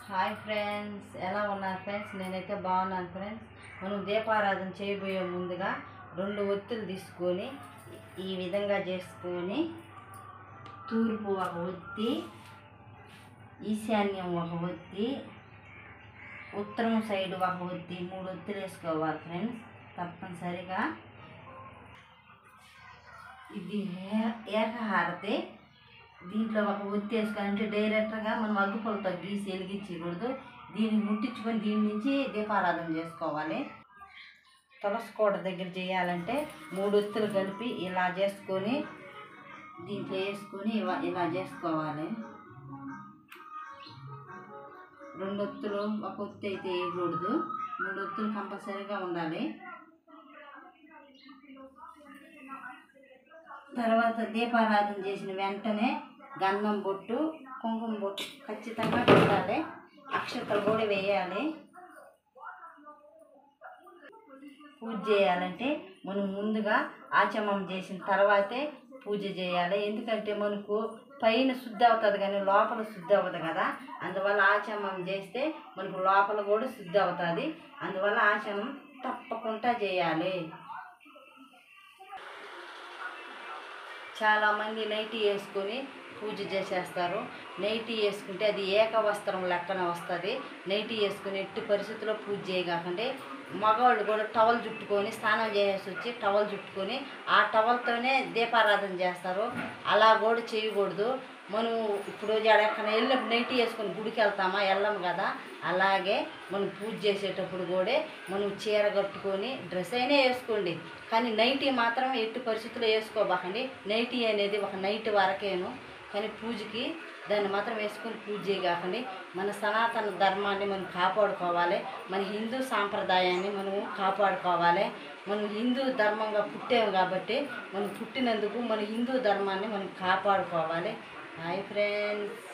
Hi friends, ఎలా ఉన్నారు friends? నేనైతే బాగున్నాను ఫ్రెండ్స్. మనం దీపారాధన చేయబోయే ముందుగా 2 ఒత్తులు తీసుకొని ఈ విధంగా చేసుకొని తూర్పు ఒక ఒత్తి, ఈశాన్యం ఒక ఒత్తి, ఉత్తరం సైడ్ ఒక ఒత్తి, 3 ఒత్తులు వేసుకోవాలి ఫ్రెండ్స్ తప్పనిసరిగా. ఇది ఏకహారతి. దీంట్లో ఒక ఒత్తి వేసుకోవాలంటే డైరెక్ట్గా మనం అగ్గిపుల్లతో గీసి వెలిగించకూడదు. దీన్ని ముట్టించుకొని దీని నుంచి దీపారాధన చేసుకోవాలి. తులసి కోట దగ్గర చేయాలంటే 3 ఒత్తులు కలిపి ఇలా చేసుకొని దీంట్లో వేసుకొని ఇలా చేసుకోవాలి. 2 ఒత్తులు ఒక ఒత్తి అయితే వేయకూడదు, 3 ఒత్తులు కంపల్సరీగా ఉండాలి. తర్వాత దీపారాధన చేసిన వెంటనే గంధం బొట్టు, కుంకుమ బొట్టు ఖచ్చితంగా పెట్టాలి. అక్షతలు కూడా వేయాలి. పూజ చేయాలంటే మనం ముందుగా ఆచమనం చేసిన తర్వాతే పూజ చేయాలి. ఎందుకంటే మనకు పైన శుద్ధి అవుతుంది కానీ లోపల శుద్ధి అవ్వదు కదా. అందువల్ల ఆచమనం చేస్తే మనకు లోపల కూడా శుద్ధి అవుతుంది. అందువల్ల ఆచమనం తప్పకుండా చేయాలి. చాలామంది నైటీ వేసుకొని పూజ చేసేస్తారు. నైటీ వేసుకుంటే అది ఏకవస్త్రం లెక్కన వస్తుంది. నైటీ వేసుకుని ఎట్టి పరిస్థితుల్లో పూజ చేయగాకండి. మగవాళ్ళు కూడా టవల్ చుట్టుకొని స్నానం చేసేసి వచ్చి టవల్ చుట్టుకొని ఆ టవల్తోనే దీపారాధన చేస్తారు. అలా కూడా చేయకూడదు. మనం ఇప్పుడు ఎక్కడికైనా వెళ్ళినప్పుడు నైటీ వేసుకొని గుడికి వెళ్తామా, వెళ్ళము కదా. అలాగే మనం పూజ చేసేటప్పుడు కూడా మనం చీర కట్టుకొని డ్రెస్ అయినా వేసుకోండి, కానీ నైటీ మాత్రం ఎట్టి పరిస్థితుల్లో వేసుకోబాకండి. నైటీ అనేది ఒక నైట్ వరకేను, కానీ పూజకి దాన్ని మాత్రం వేసుకొని పూజ చేయగాకండి. మన సనాతన ధర్మాన్ని మనం కాపాడుకోవాలి. మన హిందూ సాంప్రదాయాన్ని మనము కాపాడుకోవాలి. మనం హిందూ ధర్మంగా పుట్టాము కాబట్టి మనం పుట్టినందుకు మన హిందూ ధర్మాన్ని మనం కాపాడుకోవాలి. Hi friends.